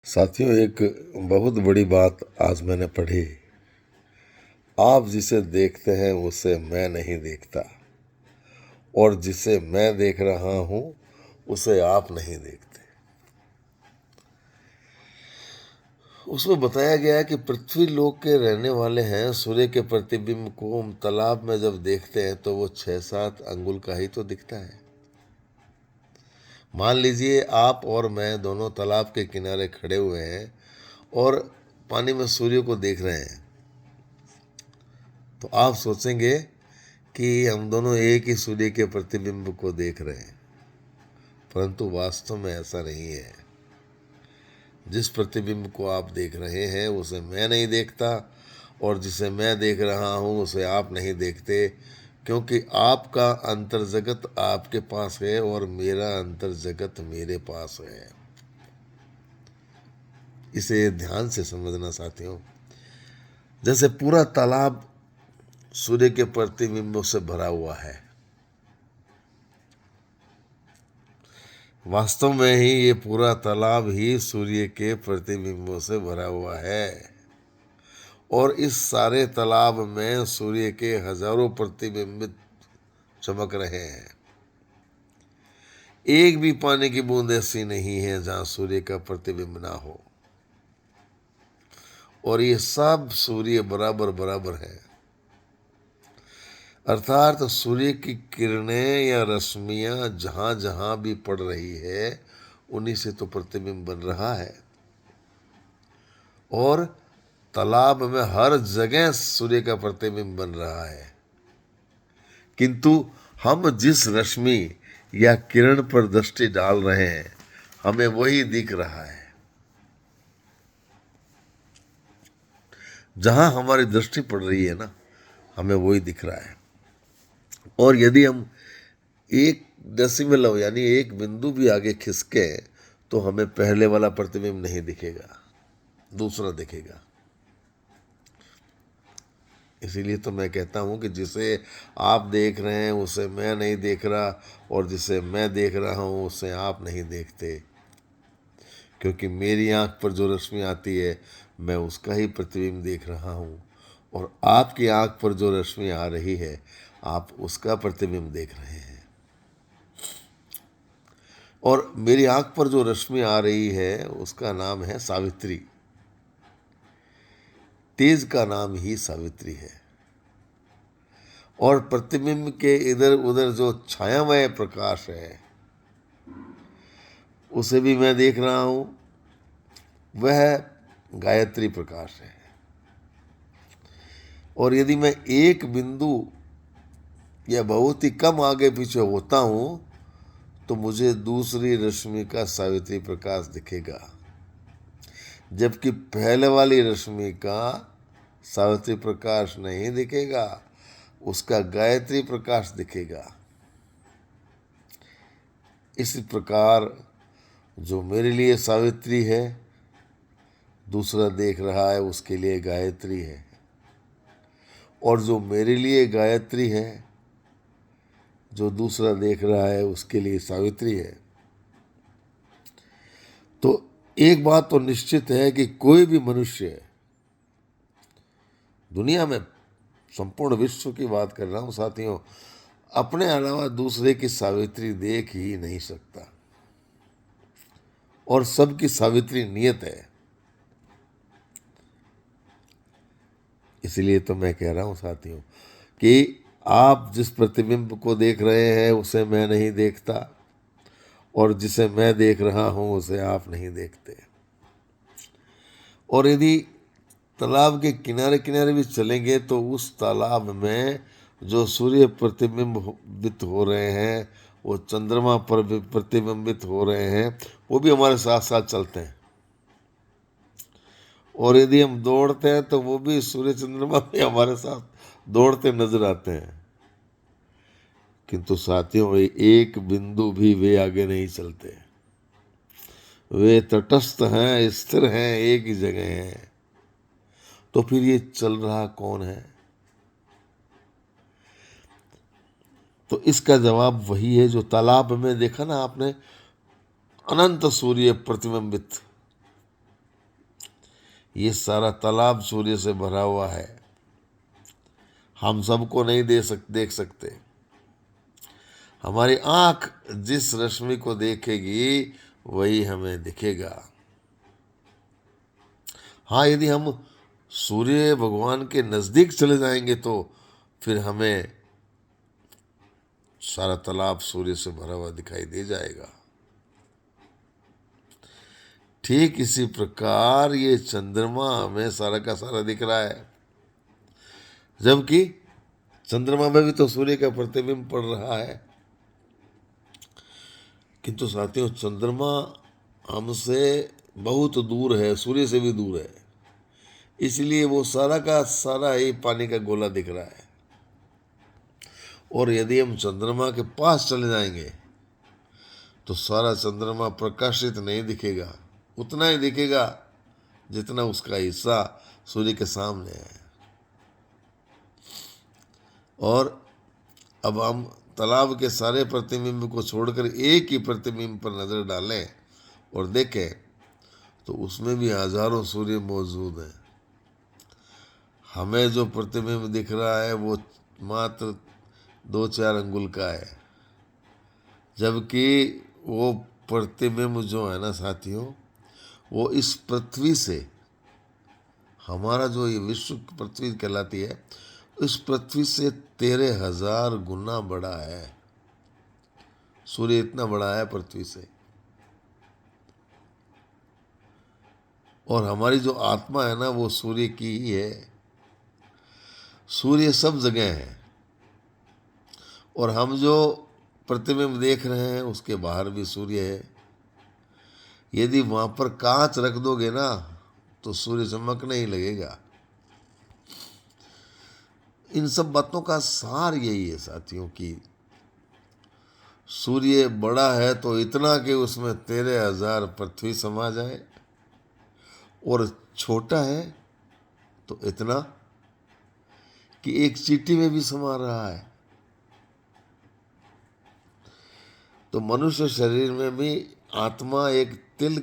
साथियों, एक बहुत बड़ी बात आज मैंने पढ़ी। आप जिसे देखते हैं उसे मैं नहीं देखता, और जिसे मैं देख रहा हूं उसे आप नहीं देखते। उसमें बताया गया है कि पृथ्वी लोक के रहने वाले हैं सूर्य के प्रतिबिंब को हम तालाब में जब देखते हैं तो वो 6-7 अंगुल का ही तो दिखता है। मान लीजिए आप और मैं दोनों तालाब के किनारे खड़े हुए हैं और पानी में सूर्य को देख रहे हैं, तो आप सोचेंगे कि हम दोनों एक ही सूर्य के प्रतिबिंब को देख रहे हैं, परंतु वास्तव में ऐसा नहीं है। जिस प्रतिबिंब को आप देख रहे हैं उसे मैं नहीं देखता, और जिसे मैं देख रहा हूं उसे आप नहीं देखते, क्योंकि आपका अंतर जगत आपके पास है और मेरा अंतर जगत मेरे पास है। इसे ध्यान से समझना साथियों। जैसे पूरा तालाब सूर्य के प्रतिबिंबों से भरा हुआ है, वास्तव में ही ये पूरा तालाब ही सूर्य के प्रतिबिंबों से भरा हुआ है, और इस सारे तालाब में सूर्य के हजारों प्रतिबिंबित चमक रहे हैं। एक भी पानी की बूंद ऐसी नहीं है जहां सूर्य का प्रतिबिंब ना हो, और ये सब सूर्य बराबर बराबर है। अर्थात सूर्य की किरणें या रश्मियां जहां जहां भी पड़ रही है उन्हीं से तो प्रतिबिंब बन रहा है, और तालाब में हर जगह सूर्य का प्रतिबिंब बन रहा है। किंतु हम जिस रश्मि या किरण पर दृष्टि डाल रहे हैं हमें वही दिख रहा है। जहां हमारी दृष्टि पड़ रही है ना, हमें वही दिख रहा है। और यदि हम 1 डेसिमल यानी 1 बिंदु भी आगे खिसके तो हमें पहले वाला प्रतिबिंब नहीं दिखेगा, दूसरा दिखेगा। इसीलिए तो मैं कहता हूँ कि जिसे आप देख रहे हैं उसे मैं नहीं देख रहा, और जिसे मैं देख रहा हूँ उसे आप नहीं देखते, क्योंकि मेरी आंख पर जो रश्मि आती है मैं उसका ही प्रतिबिंब देख रहा हूँ, और आपकी आंख पर जो रश्मि आ रही है आप उसका प्रतिबिंब देख रहे हैं। और मेरी आंख पर जो रश्मि आ रही है उसका नाम है सावित्री। तेज का नाम ही सावित्री है, और प्रतिबिंब के इधर उधर जो छायामय प्रकाश है उसे भी मैं देख रहा हूं, वह गायत्री प्रकाश है। और यदि मैं 1 बिंदु या बहुत ही कम आगे पीछे होता हूं तो मुझे दूसरी रश्मि का सावित्री प्रकाश दिखेगा, जबकि पहले वाली रश्मि का सावित्री प्रकाश नहीं दिखेगा, उसका गायत्री प्रकाश दिखेगा। इसी प्रकार जो मेरे लिए सावित्री है दूसरा देख रहा है उसके लिए गायत्री है, और जो मेरे लिए गायत्री है जो दूसरा देख रहा है उसके लिए सावित्री है। तो एक बात तो निश्चित है कि कोई भी मनुष्य दुनिया में, संपूर्ण विश्व की बात कर रहा हूं साथियों, अपने अलावा दूसरे की सावित्री देख ही नहीं सकता, और सबकी सावित्री नियत है। इसलिए तो मैं कह रहा हूं साथियों कि आप जिस प्रतिबिंब को देख रहे हैं उसे मैं नहीं देखता, और जिसे मैं देख रहा हूं उसे आप नहीं देखते। और यदि तालाब के किनारे किनारे भी चलेंगे तो उस तालाब में जो सूर्य प्रतिबिंबित हो रहे हैं, वो चंद्रमा पर भी प्रतिबिंबित हो रहे हैं, वो भी हमारे साथ साथ चलते हैं। और यदि हम दौड़ते हैं तो वो भी सूर्य चंद्रमा भी हमारे साथ दौड़ते नजर आते हैं। किंतु साथियों, 1 बिंदु भी वे आगे नहीं चलते, वे तटस्थ हैं, स्थिर हैं, एक ही जगह हैं। तो फिर ये चल रहा कौन है? तो इसका जवाब वही है जो तालाब में देखा ना आपने, अनंत सूर्य प्रतिबिंबित, ये सारा तालाब सूर्य से भरा हुआ है। हम सबको नहीं देख सकते। हमारी आंख जिस रश्मि को देखेगी वही हमें दिखेगा। हाँ, यदि हम सूर्य भगवान के नजदीक चले जाएंगे तो फिर हमें सारा तालाब सूर्य से भरा हुआ दिखाई दे जाएगा। ठीक इसी प्रकार ये चंद्रमा हमें सारा का सारा दिख रहा है, जबकि चंद्रमा में भी तो सूर्य का प्रतिबिंब पड़ रहा है। किंतु साथियों, चंद्रमा हमसे बहुत दूर है, सूर्य से भी दूर है, इसलिए वो सारा का सारा ही पानी का गोला दिख रहा है। और यदि हम चंद्रमा के पास चले जाएंगे तो सारा चंद्रमा प्रकाशित नहीं दिखेगा, उतना ही दिखेगा जितना उसका हिस्सा सूर्य के सामने है। और अब हम तालाब के सारे प्रतिबिंब को छोड़कर एक ही प्रतिबिंब पर नजर डालें और देखें तो उसमें भी हजारों सूर्य मौजूद हैं। हमें जो प्रतिबिंब दिख रहा है वो मात्र 2-4 अंगुल का है, जबकि वो प्रतिबिंब जो है ना साथियों, वो इस पृथ्वी से, हमारा जो ये विश्व पृथ्वी कहलाती है, इस पृथ्वी से 13,000 गुना बड़ा है। सूर्य इतना बड़ा है पृथ्वी से। और हमारी जो आत्मा है ना वो सूर्य की ही है। सूर्य सब जगह है और हम जो प्रतिबिंब देख रहे हैं उसके बाहर भी सूर्य है। यदि वहां पर कांच रख दोगे ना तो सूर्य चमकने ही लगेगा। इन सब बातों का सार यही है साथियों कि सूर्य बड़ा है तो इतना कि उसमें 13,000 पृथ्वी समा जाए, और छोटा है तो इतना कि एक चींटी में भी समा रहा है। तो मनुष्य शरीर में भी आत्मा एक तिल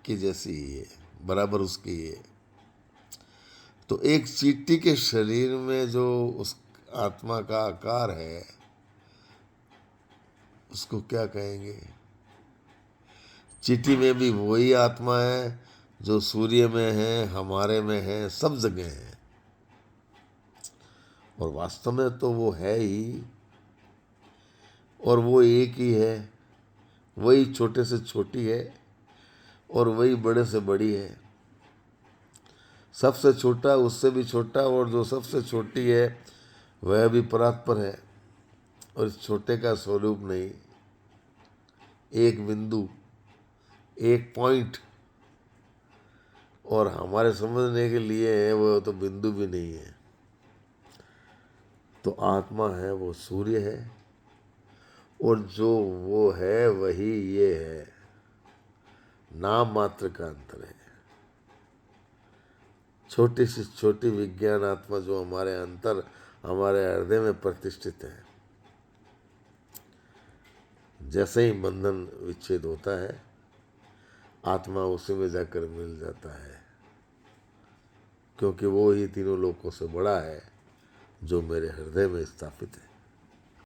की जैसी ही है, बराबर उसकी है। तो एक चींटी के शरीर में जो उस आत्मा का आकार है उसको क्या कहेंगे? चींटी में भी वही आत्मा है जो सूर्य में है, हमारे में है, सब जगह है। और वास्तव में तो वो है ही, और वो एक ही है। वही छोटे से छोटी है और वही बड़े से बड़ी है। सबसे छोटा उससे भी छोटा, और जो सबसे छोटी है वह भी परात्पर है। और इस छोटे का स्वरूप नहीं, एक बिंदु, एक पॉइंट, और हमारे समझने के लिए है वो तो बिंदु भी नहीं है। तो आत्मा है वो सूर्य है, और जो वो है वही ये है। नाम मात्र का अंतर है। छोटी से छोटी विज्ञान आत्मा जो हमारे अंतर, हमारे हृदय में प्रतिष्ठित है, जैसे ही बंधन विच्छेद होता है आत्मा उसी में जाकर मिल जाता है, क्योंकि वो ही तीनों लोकों से बड़ा है जो मेरे हृदय में स्थापित है।